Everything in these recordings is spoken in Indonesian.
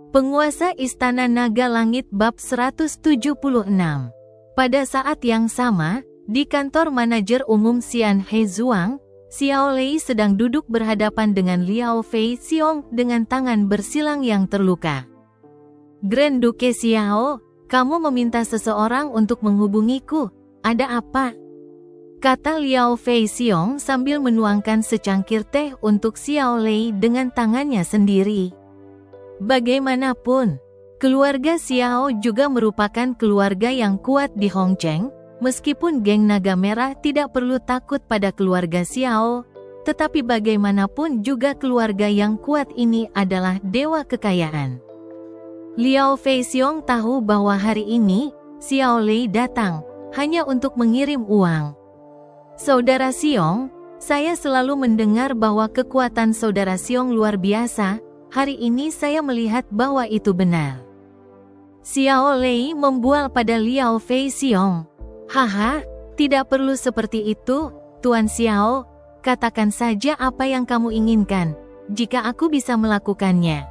Penguasa Istana Naga Langit bab 176. Pada saat yang sama, di kantor manajer umum Xian He Zhuang, Xiao Lei sedang duduk berhadapan dengan Liao Fei Xiong dengan tangan bersilang yang terluka. Grand Duke Xiao, kamu meminta seseorang untuk menghubungiku, ada apa? Kata Liao Fei Xiong sambil menuangkan secangkir teh untuk Xiao Lei dengan tangannya sendiri. Bagaimanapun, keluarga Xiao juga merupakan keluarga yang kuat di Hongcheng, meskipun geng Naga Merah tidak perlu takut pada keluarga Xiao, tetapi bagaimanapun juga keluarga yang kuat ini adalah dewa kekayaan. Liao Fei Xiong tahu bahwa hari ini, Xiao Lei datang, hanya untuk mengirim uang. Saudara Xiong, saya selalu mendengar bahwa kekuatan saudara Xiong luar biasa. Hari ini saya melihat bahwa itu benar. Xiao Lei membual pada Liao Fei Xiong. Haha, tidak perlu seperti itu, Tuan Xiao. Katakan saja apa yang kamu inginkan, jika aku bisa melakukannya.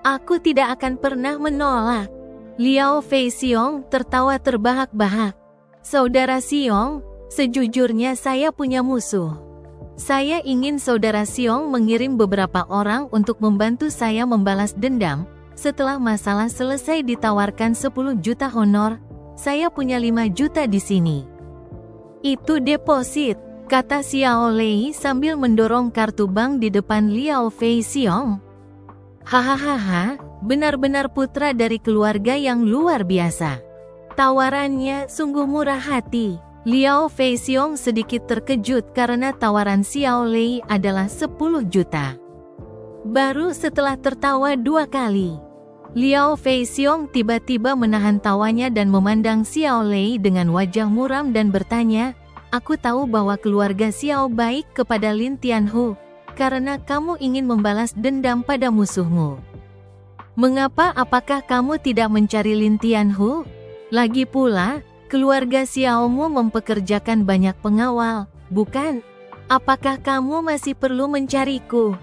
Aku tidak akan pernah menolak. Liao Fei Xiong tertawa terbahak-bahak. Saudara Xiong, sejujurnya saya punya musuh. Saya ingin saudara Xiong mengirim beberapa orang untuk membantu saya membalas dendam. Setelah masalah selesai ditawarkan 10 juta honor, saya punya 5 juta di sini. Itu deposit, kata Xiao Lei sambil mendorong kartu bank di depan Liao Fei Xiong. Hahaha, benar-benar putra dari keluarga yang luar biasa. Tawarannya sungguh murah hati. Liao Fei Xiong sedikit terkejut karena tawaran Xiao Lei adalah 10 juta. Baru setelah tertawa 2 kali, Liao Fei Xiong tiba-tiba menahan tawanya dan memandang Xiao Lei dengan wajah muram dan bertanya, aku tahu bahwa keluarga Xiao baik kepada Lin Tianhu, karena kamu ingin membalas dendam pada musuhmu. Mengapa apakah kamu tidak mencari Lin Tianhu? Lagi pula, keluarga Xiaomu mempekerjakan banyak pengawal, bukan? Apakah kamu masih perlu mencariku?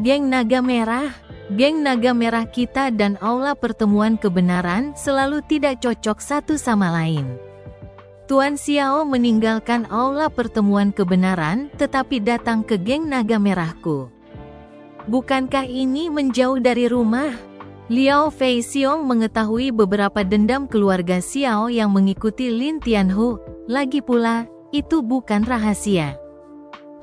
Geng Naga Merah kita dan aula pertemuan kebenaran selalu tidak cocok satu sama lain. Tuan Xiao meninggalkan aula pertemuan kebenaran tetapi datang ke geng Naga Merahku. Bukankah ini menjauh dari rumah? Liao Fei Xiong mengetahui beberapa dendam keluarga Xiao yang mengikuti Lin Tianhu, lagi pula, itu bukan rahasia.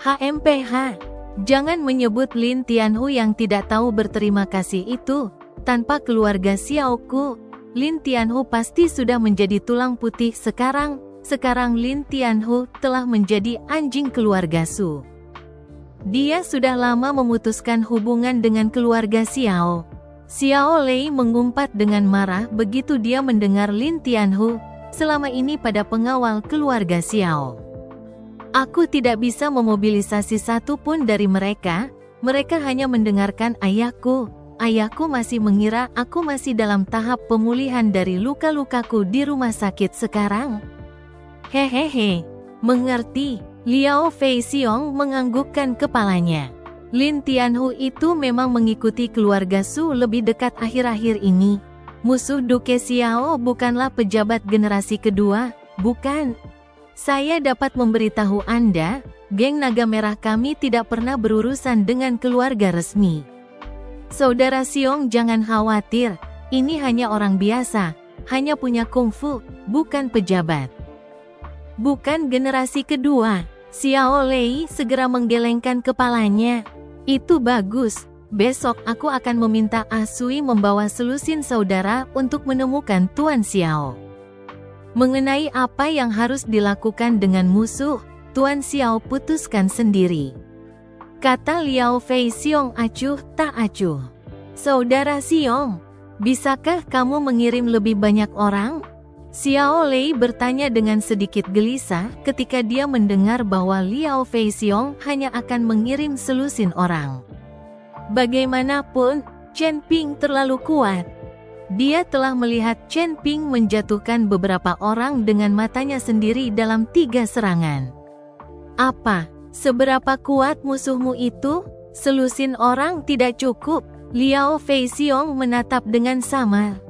HMPH, jangan menyebut Lin Tianhu yang tidak tahu berterima kasih itu, tanpa keluarga Xiaoku, Lin Tianhu pasti sudah menjadi tulang putih sekarang Lin Tianhu telah menjadi anjing keluarga Su. Dia sudah lama memutuskan hubungan dengan keluarga Xiao. Xiao Lei mengumpat dengan marah begitu dia mendengar Lin Tianhu selama ini pada pengawal keluarga Xiao. Aku tidak bisa memobilisasi satu pun dari mereka, mereka hanya mendengarkan ayahku. Ayahku masih mengira aku masih dalam tahap pemulihan dari luka-lukaku di rumah sakit sekarang. Hehehe, mengerti, Liao Fei Xiong menganggukkan kepalanya. Lin Tianhu itu memang mengikuti keluarga Su lebih dekat akhir-akhir ini. Musuh Duke Xiao bukanlah pejabat generasi kedua, bukan? Saya dapat memberitahu Anda, geng Naga Merah kami tidak pernah berurusan dengan keluarga resmi. Saudara Xiong jangan khawatir, ini hanya orang biasa, hanya punya kungfu, bukan pejabat. Bukan generasi kedua, Xiao Lei segera menggelengkan kepalanya. Itu bagus, besok aku akan meminta Ah Sui membawa selusin saudara untuk menemukan Tuan Xiao. Mengenai apa yang harus dilakukan dengan musuh, Tuan Xiao putuskan sendiri. Kata Liao Fei Xiong acuh tak acuh. Saudara Xiong, bisakah kamu mengirim lebih banyak orang? Xiao Lei bertanya dengan sedikit gelisah ketika dia mendengar bahwa Liao Fei Xiong hanya akan mengirim selusin orang. Bagaimanapun, Chen Ping terlalu kuat. Dia telah melihat Chen Ping menjatuhkan beberapa orang dengan matanya sendiri dalam 3 serangan. Apa? Seberapa kuat musuhmu itu? Selusin orang tidak cukup. Liao Feixiong menatap dengan samar.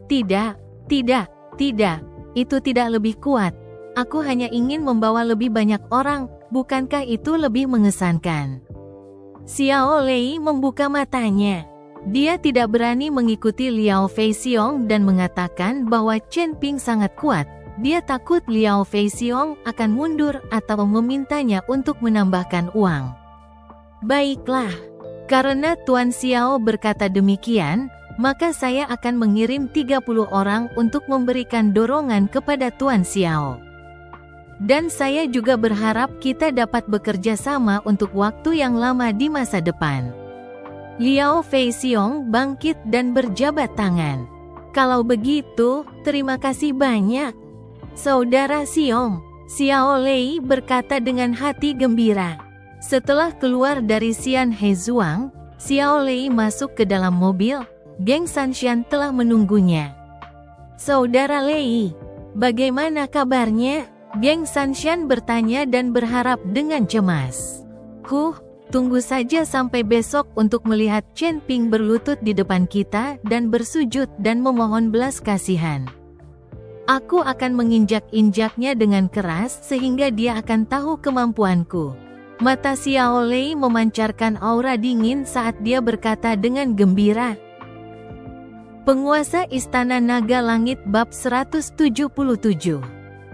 Tidak, tidak, tidak. Itu tidak lebih kuat. Aku hanya ingin membawa lebih banyak orang, bukankah itu lebih mengesankan? Xiao Lei membuka matanya. Dia tidak berani mengikuti Liao Feixiong dan mengatakan bahwa Chen Ping sangat kuat. Dia takut Liao Feixiong akan mundur atau memintanya untuk menambahkan uang. Baiklah, karena Tuan Xiao berkata demikian, maka saya akan mengirim 30 orang untuk memberikan dorongan kepada Tuan Xiao. Dan saya juga berharap kita dapat bekerja sama untuk waktu yang lama di masa depan. Liao Feixiong bangkit dan berjabat tangan. Kalau begitu, terima kasih banyak, Saudara Xiong. Xiao Lei berkata dengan hati gembira. Setelah keluar dari Xian Hezuang, Xiao Lei masuk ke dalam mobil. Geng Sanshan telah menunggunya. Saudara Lei, bagaimana kabarnya? Geng Sanshan bertanya dan berharap dengan cemas. Tunggu saja sampai besok untuk melihat Chen Ping berlutut di depan kita dan bersujud dan memohon belas kasihan. Aku akan menginjak-injaknya dengan keras sehingga dia akan tahu kemampuanku. Mata Xiao Lei memancarkan aura dingin saat dia berkata dengan gembira. Penguasa Istana Naga Langit Bab 177.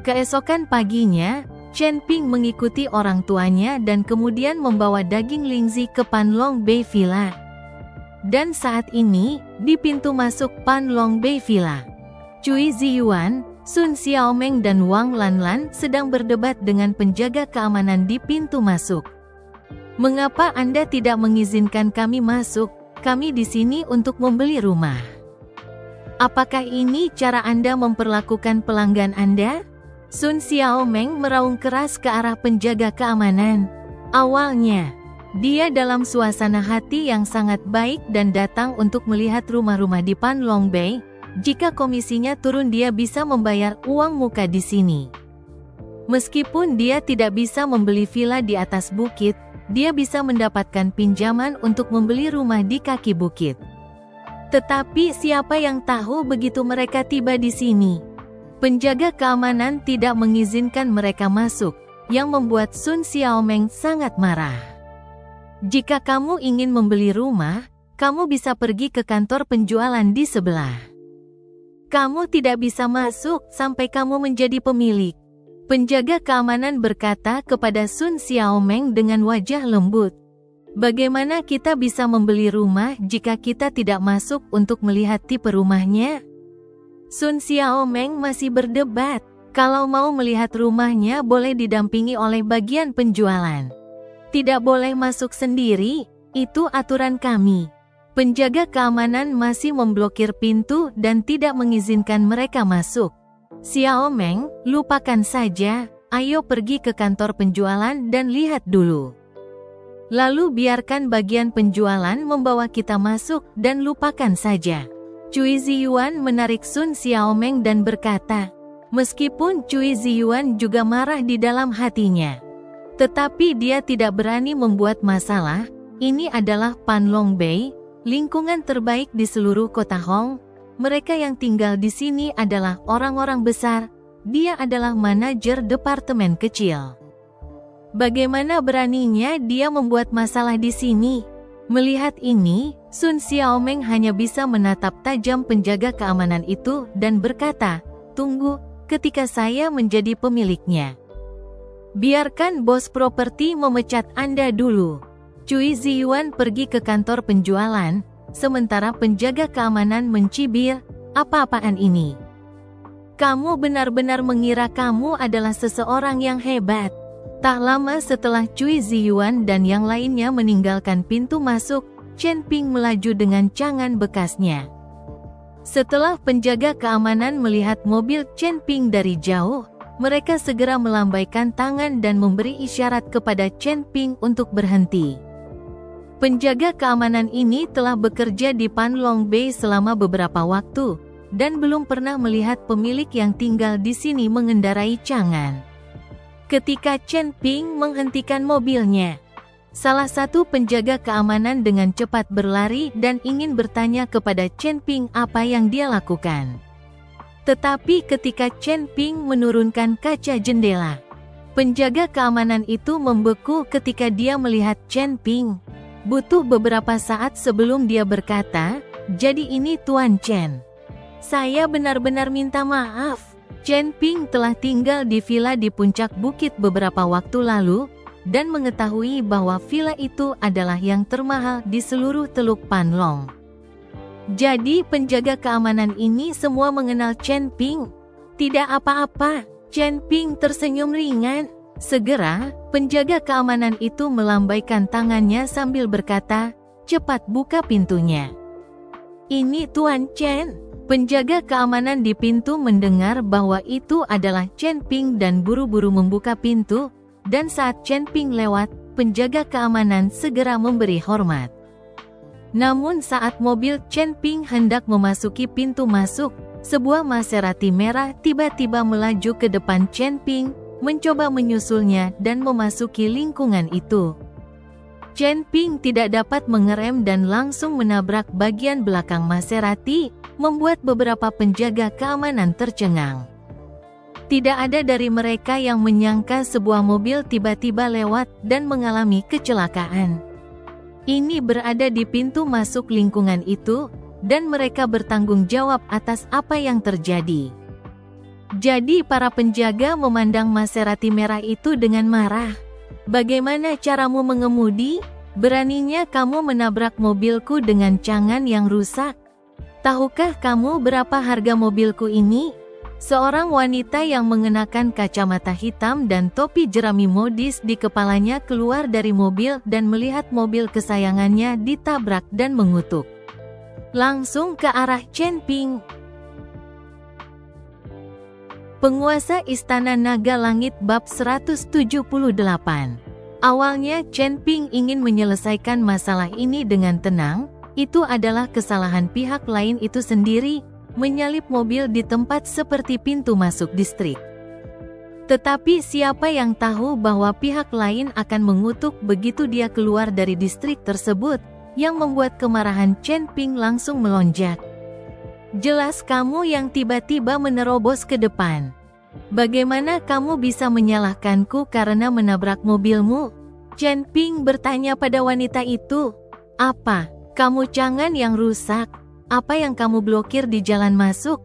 Keesokan paginya, Chen Ping mengikuti orang tuanya dan kemudian membawa daging lingzi ke Panlong Bei Villa. Dan saat ini, di pintu masuk Panlong Bei Villa, Cui Ziyuan, Sun Xiaomeng dan Wang Lanlan sedang berdebat dengan penjaga keamanan di pintu masuk. Mengapa Anda tidak mengizinkan kami masuk? Kami di sini untuk membeli rumah. Apakah ini cara Anda memperlakukan pelanggan Anda? Sun Xiaomeng meraung keras ke arah penjaga keamanan. Awalnya, dia dalam suasana hati yang sangat baik dan datang untuk melihat rumah-rumah di Panlong Bei. Jika komisinya turun dia bisa membayar uang muka di sini. Meskipun dia tidak bisa membeli villa di atas bukit, dia bisa mendapatkan pinjaman untuk membeli rumah di kaki bukit. Tetapi siapa yang tahu begitu mereka tiba di sini? Penjaga keamanan tidak mengizinkan mereka masuk, yang membuat Sun Xiaomeng sangat marah. Jika kamu ingin membeli rumah, kamu bisa pergi ke kantor penjualan di sebelah. Kamu tidak bisa masuk sampai kamu menjadi pemilik. Penjaga keamanan berkata kepada Sun Xiaomeng dengan wajah lembut. Bagaimana kita bisa membeli rumah jika kita tidak masuk untuk melihat tipe rumahnya? Sun Xiaomeng masih berdebat. Kalau mau melihat rumahnya boleh didampingi oleh bagian penjualan. Tidak boleh masuk sendiri, itu aturan kami. Penjaga keamanan masih memblokir pintu dan tidak mengizinkan mereka masuk. Xiaomeng, lupakan saja, ayo pergi ke kantor penjualan dan lihat dulu. Lalu biarkan bagian penjualan membawa kita masuk dan lupakan saja. Cui Ziyuan menarik Sun Xiaomeng dan berkata, meskipun Cui Ziyuan juga marah di dalam hatinya. Tetapi dia tidak berani membuat masalah. Ini adalah Panlong Bei, lingkungan terbaik di seluruh kota Hong. Mereka yang tinggal di sini adalah orang-orang besar. Dia adalah manajer departemen kecil. Bagaimana beraninya dia membuat masalah di sini? Melihat ini, Sun Xiaomeng hanya bisa menatap tajam penjaga keamanan itu dan berkata, tunggu, ketika saya menjadi pemiliknya. Biarkan bos properti memecat Anda dulu. Cui Ziyuan pergi ke kantor penjualan, sementara penjaga keamanan mencibir, apa-apaan ini? Kamu benar-benar mengira kamu adalah seseorang yang hebat. Tak lama setelah Cui Ziyuan dan yang lainnya meninggalkan pintu masuk, Chen Ping melaju dengan cangan bekasnya. Setelah penjaga keamanan melihat mobil Chen Ping dari jauh, mereka segera melambaikan tangan dan memberi isyarat kepada Chen Ping untuk berhenti. Penjaga keamanan ini telah bekerja di Panlong Bei selama beberapa waktu, dan belum pernah melihat pemilik yang tinggal di sini mengendarai cangan. Ketika Chen Ping menghentikan mobilnya, Salah satu penjaga keamanan dengan cepat berlari dan ingin bertanya kepada Chen Ping apa yang dia lakukan. Tetapi ketika Chen Ping menurunkan kaca jendela, penjaga keamanan itu membeku ketika dia melihat Chen Ping. Butuh beberapa saat sebelum dia berkata, "Jadi ini Tuan Chen. Saya benar-benar minta maaf." Chen Ping telah tinggal di villa di puncak bukit beberapa waktu lalu, dan mengetahui bahwa villa itu adalah yang termahal di seluruh Teluk Panlong. Jadi penjaga keamanan ini semua mengenal Chen Ping. Tidak apa-apa, Chen Ping tersenyum ringan. Segera, penjaga keamanan itu melambaikan tangannya sambil berkata, "Cepat buka pintunya." "Ini Tuan Chen." Penjaga keamanan di pintu mendengar bahwa itu adalah Chen Ping dan buru-buru membuka pintu. Dan saat Chen Ping lewat, penjaga keamanan segera memberi hormat. Namun saat mobil Chen Ping hendak memasuki pintu masuk, sebuah Maserati merah tiba-tiba melaju ke depan Chen Ping, mencoba menyusulnya dan memasuki lingkungan itu. Chen Ping tidak dapat mengerem dan langsung menabrak bagian belakang Maserati, membuat beberapa penjaga keamanan tercengang. Tidak ada dari mereka yang menyangka sebuah mobil tiba-tiba lewat dan mengalami kecelakaan. Ini berada di pintu masuk lingkungan itu, dan mereka bertanggung jawab atas apa yang terjadi. Jadi para penjaga memandang Maserati merah itu dengan marah. "Bagaimana caramu mengemudi? Beraninya kamu menabrak mobilku dengan cangan yang rusak. Tahukah kamu berapa harga mobilku ini?" Seorang wanita yang mengenakan kacamata hitam dan topi jerami modis di kepalanya keluar dari mobil dan melihat mobil kesayangannya ditabrak dan mengutuk langsung ke arah Chen Ping. Penguasa Istana Naga Langit bab 178. Awalnya Chen Ping ingin menyelesaikan masalah ini dengan tenang. Itu adalah kesalahan pihak lain itu sendiri, menyalip mobil di tempat seperti pintu masuk distrik. Tetapi siapa yang tahu bahwa pihak lain akan mengutuk begitu dia keluar dari distrik tersebut, yang membuat kemarahan Chen Ping langsung melonjak. "Jelas kamu yang tiba-tiba menerobos ke depan. Bagaimana kamu bisa menyalahkanku karena menabrak mobilmu?" Chen Ping bertanya pada wanita itu. "Apa, kamu cangan yang rusak? Apa yang kamu blokir di jalan masuk?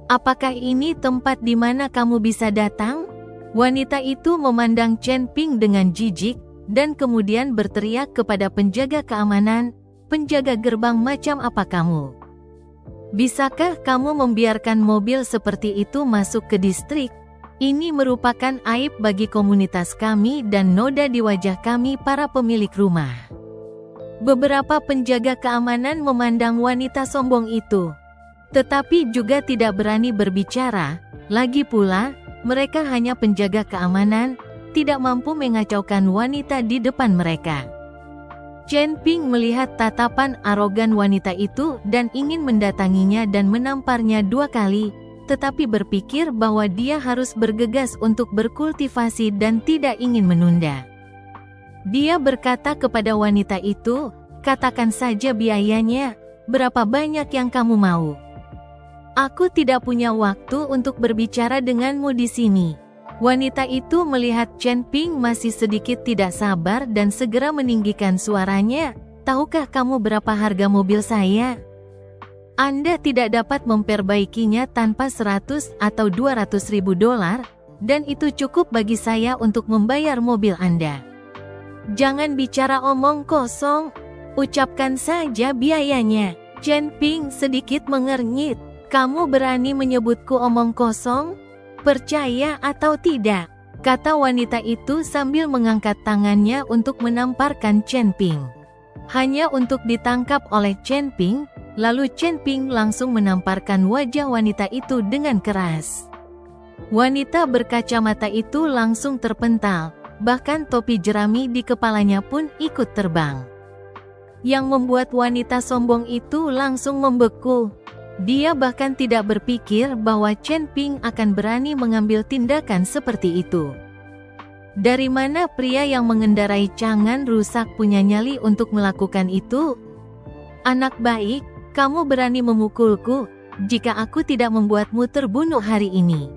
Apakah ini tempat di mana kamu bisa datang?" Wanita itu memandang Chen Ping dengan jijik, dan kemudian berteriak kepada penjaga keamanan, "Penjaga gerbang macam apa kamu? Bisakah kamu membiarkan mobil seperti itu masuk ke distrik? Ini merupakan aib bagi komunitas kami dan noda di wajah kami para pemilik rumah." Beberapa penjaga keamanan memandang wanita sombong itu, tetapi juga tidak berani berbicara. Lagi pula, mereka hanya penjaga keamanan, tidak mampu mengacaukan wanita di depan mereka. Chen Ping melihat tatapan arogan wanita itu dan ingin mendatanginya dan menamparnya 2 kali, tetapi berpikir bahwa dia harus bergegas untuk berkultivasi dan tidak ingin menunda. Dia berkata kepada wanita itu, "Katakan saja biayanya, berapa banyak yang kamu mau? Aku tidak punya waktu untuk berbicara denganmu di sini." Wanita itu melihat Chen Ping masih sedikit tidak sabar dan segera meninggikan suaranya, "Tahukah kamu berapa harga mobil saya? Anda tidak dapat memperbaikinya tanpa 100 atau 200 ribu dolar, dan itu cukup bagi saya untuk membayar mobil Anda. Jangan bicara omong kosong, ucapkan saja biayanya." Chen Ping sedikit mengernyit. "Kamu berani menyebutku omong kosong? Percaya atau tidak?" kata wanita itu sambil mengangkat tangannya untuk menamparkan Chen Ping. Hanya untuk ditangkap oleh Chen Ping, lalu Chen Ping langsung menamparkan wajah wanita itu dengan keras. Wanita berkacamata itu langsung terpental, bahkan topi jerami di kepalanya pun ikut terbang. Yang membuat wanita sombong itu langsung membeku. Dia bahkan tidak berpikir bahwa Chen Ping akan berani mengambil tindakan seperti itu. Dari mana pria yang mengendarai cangan rusak punya nyali untuk melakukan itu? Anak baik, kamu berani memukulku, jika aku tidak membuatmu terbunuh hari ini.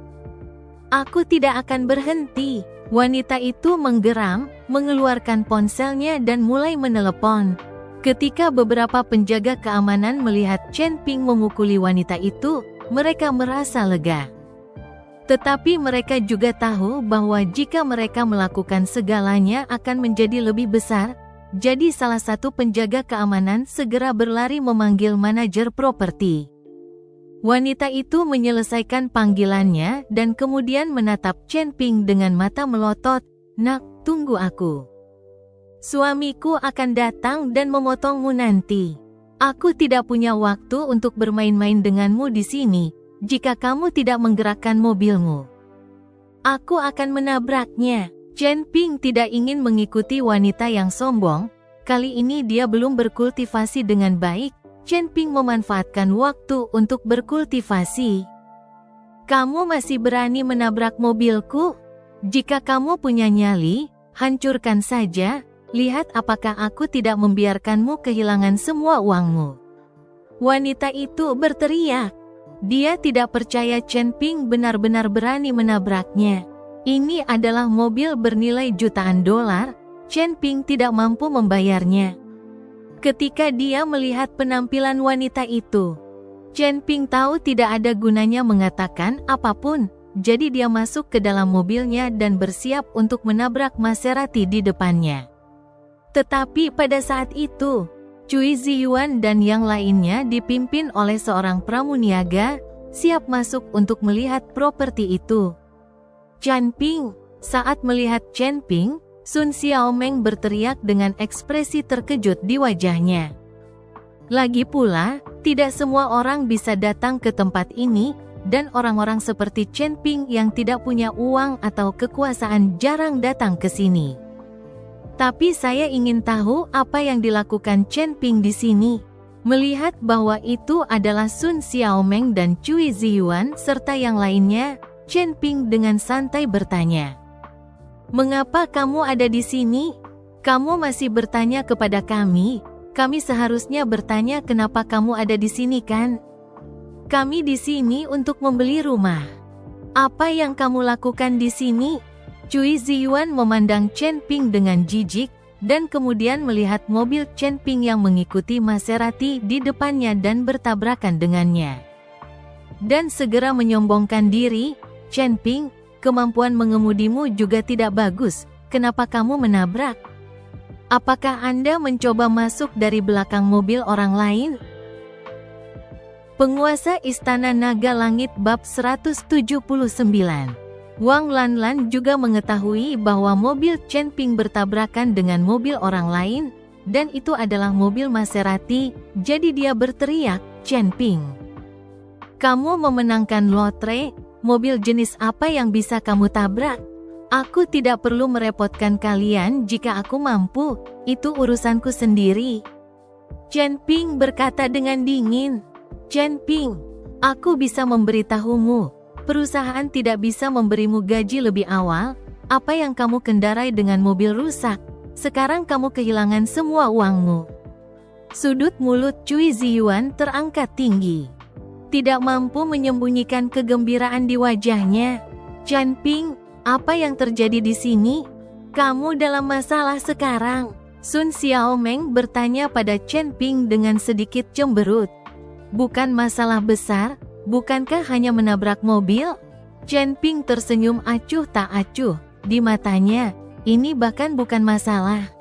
Aku tidak akan berhenti. Wanita itu menggeram, mengeluarkan ponselnya dan mulai menelepon. Ketika beberapa penjaga keamanan melihat Chen Ping memukuli wanita itu, mereka merasa lega. Tetapi mereka juga tahu bahwa jika mereka melakukan segalanya akan menjadi lebih besar, jadi salah satu penjaga keamanan segera berlari memanggil manajer properti. Wanita itu menyelesaikan panggilannya dan kemudian menatap Chen Ping dengan mata melotot. "Nak, tunggu aku. Suamiku akan datang dan memotongmu nanti. Aku tidak punya waktu untuk bermain-main denganmu di sini. Jika kamu tidak menggerakkan mobilmu, aku akan menabraknya." Chen Ping tidak ingin mengikuti wanita yang sombong. Kali ini dia belum berkultivasi dengan baik. Chen Ping memanfaatkan waktu untuk berkultivasi. "Kamu masih berani menabrak mobilku? Jika kamu punya nyali, hancurkan saja. Lihat apakah aku tidak membiarkanmu kehilangan semua uangmu." Wanita itu berteriak. Dia tidak percaya Chen Ping benar-benar berani menabraknya. Ini adalah mobil bernilai jutaan dolar. Chen Ping tidak mampu membayarnya. Ketika dia melihat penampilan wanita itu, Chen Ping tahu tidak ada gunanya mengatakan apapun, jadi dia masuk ke dalam mobilnya dan bersiap untuk menabrak Maserati di depannya. Tetapi pada saat itu, Cui Ziyuan dan yang lainnya dipimpin oleh seorang pramuniaga, siap masuk untuk melihat properti itu. "Chen Ping!" Saat melihat Chen Ping, Sun Xiaomeng berteriak dengan ekspresi terkejut di wajahnya. Lagi pula, tidak semua orang bisa datang ke tempat ini, dan orang-orang seperti Chen Ping yang tidak punya uang atau kekuasaan jarang datang ke sini. Tapi saya ingin tahu apa yang dilakukan Chen Ping di sini. Melihat bahwa itu adalah Sun Xiaomeng dan Cui Ziyuan serta yang lainnya, Chen Ping dengan santai bertanya, "Mengapa kamu ada di sini? Kamu masih bertanya kepada kami? Kami seharusnya bertanya kenapa kamu ada di sini kan? Kami di sini untuk membeli rumah. Apa yang kamu lakukan di sini?" Cui Ziyuan memandang Chen Ping dengan jijik, dan kemudian melihat mobil Chen Ping yang mengikuti Maserati di depannya dan bertabrakan dengannya. Dan segera menyombongkan diri, "Chen Ping, kemampuan mengemudimu juga tidak bagus, kenapa kamu menabrak? Apakah Anda mencoba masuk dari belakang mobil orang lain?" Penguasa Istana Naga Langit Bab 179. Wang Lanlan juga mengetahui bahwa mobil Chen Ping bertabrakan dengan mobil orang lain, dan itu adalah mobil Maserati, jadi dia berteriak, "Chen Ping, kamu memenangkan lotre, mobil jenis apa yang bisa kamu tabrak? Aku tidak perlu merepotkan kalian jika aku mampu, itu urusanku sendiri." Chen Ping berkata dengan dingin, "Chen Ping, aku bisa memberitahumu. Perusahaan tidak bisa memberimu gaji lebih awal. Apa yang kamu kendarai dengan mobil rusak? Sekarang kamu kehilangan semua uangmu." Sudut mulut Cui Ziyuan terangkat tinggi. Tidak mampu menyembunyikan kegembiraan di wajahnya. "Chen Ping, apa yang terjadi di sini? Kamu dalam masalah sekarang?" Sun Xiaomeng bertanya pada Chen Ping dengan sedikit cemberut. "Bukan masalah besar. Bukankah hanya menabrak mobil?" Chen Ping tersenyum acuh tak acuh. Di matanya, ini bahkan bukan masalah.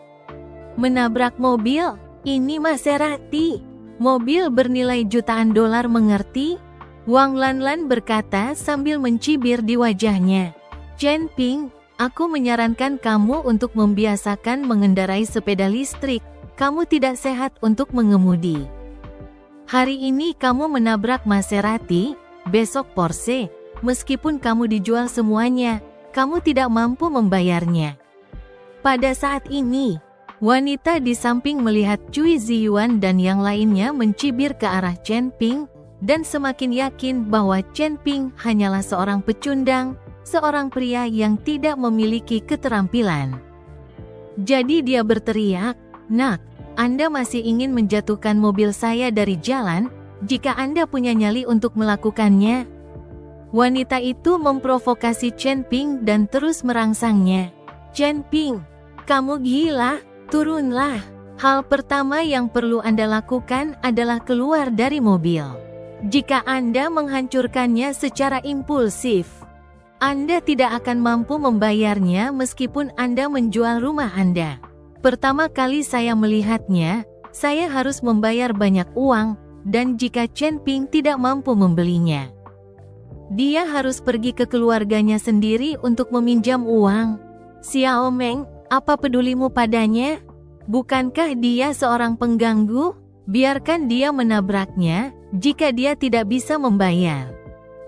"Menabrak mobil? Ini Maserati. Mobil bernilai jutaan dolar, mengerti?" Wang Lanlan berkata sambil mencibir di wajahnya. "Chen Ping, aku menyarankan kamu untuk membiasakan mengendarai sepeda listrik. Kamu tidak sehat untuk mengemudi. Hari ini kamu menabrak Maserati, besok Porsche. Meskipun kamu dijual semuanya, kamu tidak mampu membayarnya." Pada saat ini, wanita di samping melihat Cui Ziyuan dan yang lainnya mencibir ke arah Chen Ping, dan semakin yakin bahwa Chen Ping hanyalah seorang pecundang. seorang pria yang tidak memiliki keterampilan. Jadi dia berteriak, "Nak, Anda masih ingin menjatuhkan mobil saya dari jalan? Jika Anda punya nyali untuk melakukannya." Wanita itu memprovokasi Chen Ping dan terus merangsangnya. "Chen Ping, kamu gila? Turunlah. Hal pertama yang perlu Anda lakukan adalah keluar dari mobil. Jika Anda menghancurkannya secara impulsif, Anda tidak akan mampu membayarnya meskipun Anda menjual rumah Anda. Pertama kali saya melihatnya, saya harus membayar banyak uang, dan jika Chen Ping tidak mampu membelinya, dia harus pergi ke keluarganya sendiri untuk meminjam uang. Xiao Meng, apa pedulimu padanya? Bukankah dia seorang pengganggu? Biarkan dia menabraknya jika dia tidak bisa membayar.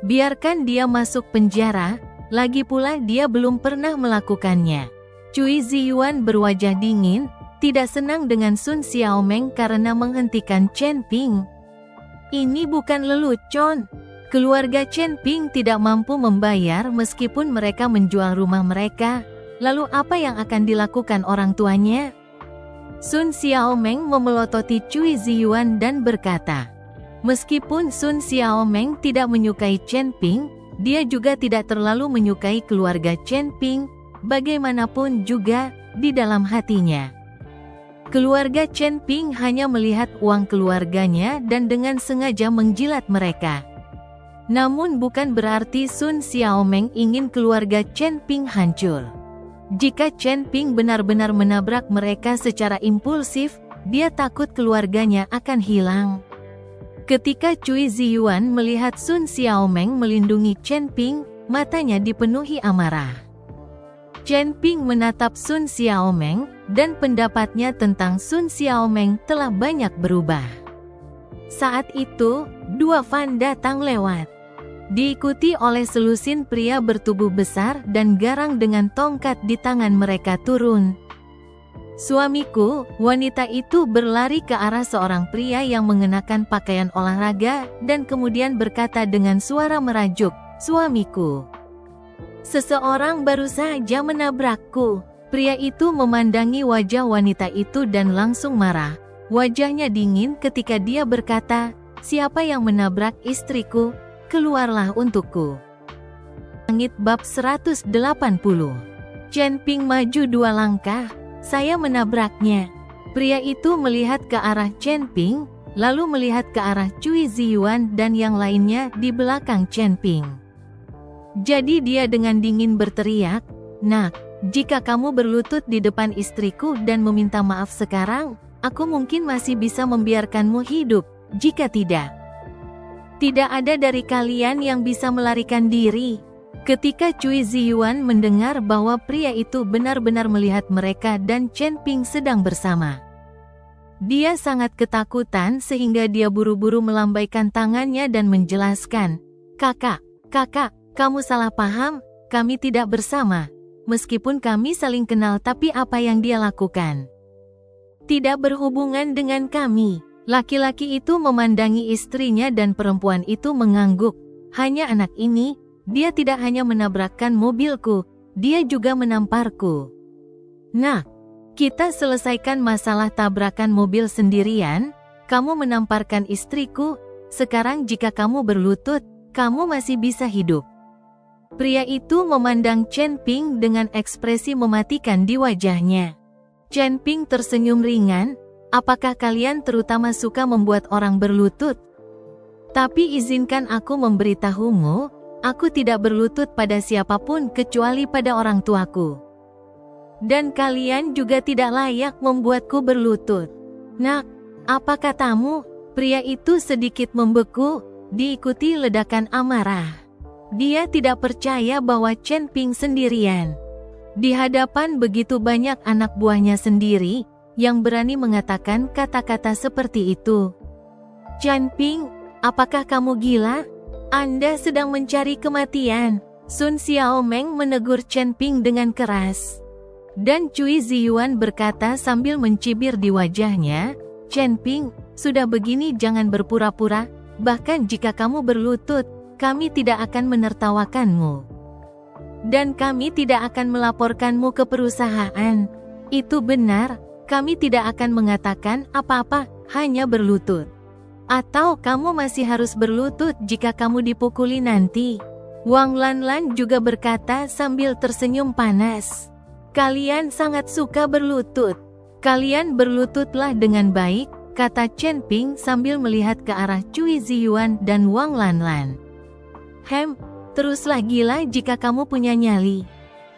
Biarkan dia masuk penjara, lagi pula dia belum pernah melakukannya." Cui Ziyuan berwajah dingin, tidak senang dengan Sun Xiaomeng karena menghentikan Chen Ping. Ini bukan lelucon. Keluarga Chen Ping tidak mampu membayar meskipun mereka menjual rumah mereka. Lalu apa yang akan dilakukan orang tuanya? Sun Xiaomeng memelototi Cui Ziyuan dan berkata, meskipun Sun Xiaomeng tidak menyukai Chen Ping, dia juga tidak terlalu menyukai keluarga Chen Ping, bagaimanapun juga, di dalam hatinya. Keluarga Chen Ping hanya melihat uang keluarganya dan dengan sengaja menjilat mereka. Namun bukan berarti Sun Xiaomeng ingin keluarga Chen Ping hancur. Jika Chen Ping benar-benar menabrak mereka secara impulsif, dia takut keluarganya akan hilang. Ketika Cui Ziyuan melihat Sun Xiaomeng melindungi Chen Ping, matanya dipenuhi amarah. Chen Ping menatap Sun Xiaomeng, dan pendapatnya tentang Sun Xiaomeng telah banyak berubah. Saat itu, dua Fan datang lewat. Diikuti oleh selusin pria bertubuh besar dan garang dengan tongkat di tangan mereka turun. "Suamiku," wanita itu berlari ke arah seorang pria yang mengenakan pakaian olahraga dan kemudian berkata dengan suara merajuk, "Suamiku. Seseorang baru saja menabrakku." Pria itu memandangi wajah wanita itu dan langsung marah. Wajahnya dingin ketika dia berkata, "Siapa yang menabrak istriku? Keluarlah untukku." Langit bab 180. Chen Ping maju 2 langkah. "Saya menabraknya." Pria itu melihat ke arah Chen Ping, lalu melihat ke arah Cui Ziyuan dan yang lainnya di belakang Chen Ping. Jadi dia dengan dingin berteriak, "Nak, jika kamu berlutut di depan istriku dan meminta maaf sekarang, aku mungkin masih bisa membiarkanmu hidup. Jika tidak, tidak ada dari kalian yang bisa melarikan diri." Ketika Cui Ziyuan mendengar bahwa pria itu benar-benar melihat mereka dan Chen Ping sedang bersama, dia sangat ketakutan sehingga dia buru-buru melambaikan tangannya dan menjelaskan, Kakak, kamu salah paham, kami tidak bersama. Meskipun kami saling kenal, tapi apa yang dia lakukan tidak berhubungan dengan kami." Laki-laki itu memandangi istrinya dan perempuan itu mengangguk. "Hanya anak ini, dia tidak hanya menabrakkan mobilku, dia juga menamparku." "Nah, kita selesaikan masalah tabrakan mobil sendirian, kamu menamparkan istriku, sekarang jika kamu berlutut, kamu masih bisa hidup." Pria itu memandang Chen Ping dengan ekspresi mematikan di wajahnya. Chen Ping tersenyum ringan, "Apakah kalian terutama suka membuat orang berlutut? Tapi izinkan aku memberitahumu, aku tidak berlutut pada siapapun kecuali pada orang tuaku. Dan kalian juga tidak layak membuatku berlutut." "Nak, apa katamu?" Pria itu sedikit membeku, diikuti ledakan amarah. Dia tidak percaya bahwa Chen Ping sendirian. Di hadapan begitu banyak anak buahnya sendiri, yang berani mengatakan kata-kata seperti itu. "Chen Ping, apakah kamu gila? Anda sedang mencari kematian." Sun Xiaomeng menegur Chen Ping dengan keras. Dan Cui Ziyuan berkata sambil mencibir di wajahnya, "Chen Ping, sudah begini jangan berpura-pura, bahkan jika kamu berlutut, kami tidak akan menertawakanmu." Dan kami tidak akan melaporkanmu ke perusahaan. Itu benar, kami tidak akan mengatakan apa-apa, hanya berlutut. Atau kamu masih harus berlutut jika kamu dipukuli nanti. Wang Lanlan juga berkata sambil tersenyum panas. Kalian sangat suka berlutut. Kalian berlututlah dengan baik, kata Chen Ping sambil melihat ke arah Cui Ziyuan dan Wang Lanlan. Teruslah gila jika kamu punya nyali.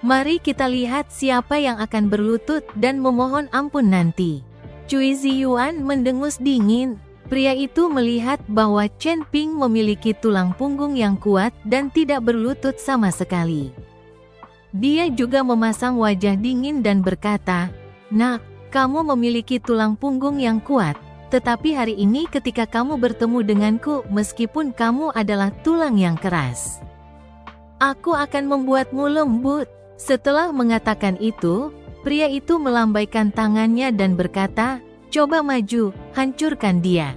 Mari kita lihat siapa yang akan berlutut dan memohon ampun nanti. Cui Ziyuan mendengus dingin. Pria itu melihat bahwa Chen Ping memiliki tulang punggung yang kuat dan tidak berlutut sama sekali. Dia juga memasang wajah dingin dan berkata, "Nak, kamu memiliki tulang punggung yang kuat, tetapi hari ini ketika kamu bertemu denganku, meskipun kamu adalah tulang yang keras, aku akan membuatmu lembut." Setelah mengatakan itu, pria itu melambaikan tangannya dan berkata, "Coba maju, hancurkan dia."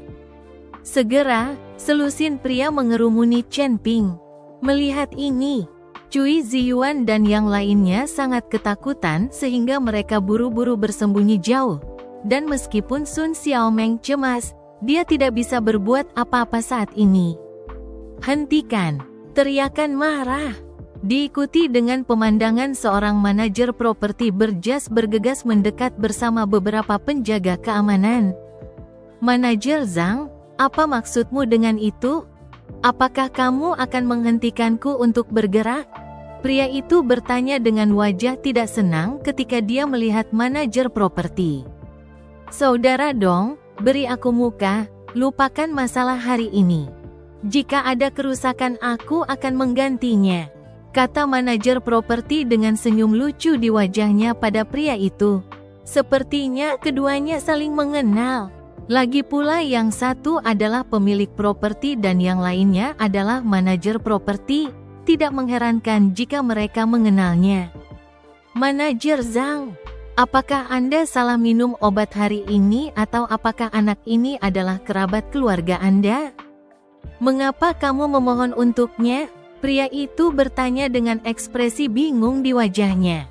Segera, selusin pria mengerumuni Chen Ping. Melihat ini, Cui Ziyuan dan yang lainnya sangat ketakutan sehingga mereka buru-buru bersembunyi jauh. Dan meskipun Sun Xiaomeng cemas, dia tidak bisa berbuat apa-apa saat ini. "Hentikan!" teriakan marah. Diikuti dengan pemandangan seorang manajer properti berjas bergegas mendekat bersama beberapa penjaga keamanan. "Manajer Zhang, apa maksudmu dengan itu? Apakah kamu akan menghentikanku untuk bergerak?" Pria itu bertanya dengan wajah tidak senang ketika dia melihat manajer properti. "Saudara Dong, beri aku muka, lupakan masalah hari ini. Jika ada kerusakan aku akan menggantinya," kata manajer properti dengan senyum lucu di wajahnya pada pria itu. Sepertinya keduanya saling mengenal. Lagi pula yang satu adalah pemilik properti dan yang lainnya adalah manajer properti, tidak mengherankan jika mereka mengenalnya. "Manajer Zhang, apakah Anda salah minum obat hari ini atau apakah anak ini adalah kerabat keluarga Anda? Mengapa kamu memohon untuknya?" Pria itu bertanya dengan ekspresi bingung di wajahnya.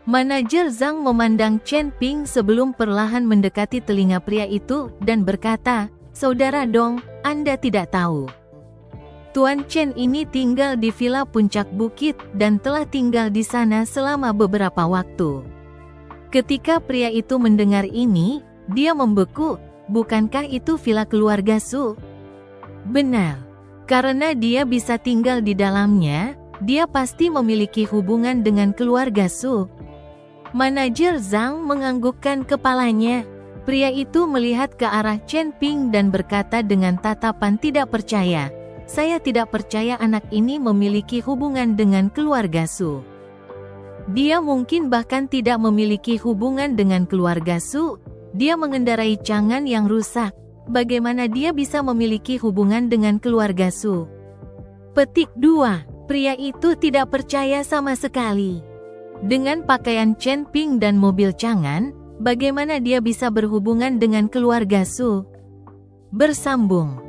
Manajer Zhang memandang Chen Ping sebelum perlahan mendekati telinga pria itu dan berkata, "Saudara Dong, Anda tidak tahu. Tuan Chen ini tinggal di villa puncak bukit dan telah tinggal di sana selama beberapa waktu." Ketika pria itu mendengar ini, dia membeku. "Bukankah itu villa keluarga Su?" "Benar. Karena dia bisa tinggal di dalamnya, dia pasti memiliki hubungan dengan keluarga Su." Manajer Zhang menganggukkan kepalanya. Pria itu melihat ke arah Chen Ping dan berkata dengan tatapan tidak percaya, "Saya tidak percaya anak ini memiliki hubungan dengan keluarga Su. Dia mungkin bahkan tidak memiliki hubungan dengan keluarga Su. Dia mengendarai cangan yang rusak. Bagaimana dia bisa memiliki hubungan dengan keluarga Su?" Petik 2. Pria itu tidak percaya sama sekali. Dengan pakaian Chen Ping dan mobil cangan, bagaimana dia bisa berhubungan dengan keluarga Su? Bersambung.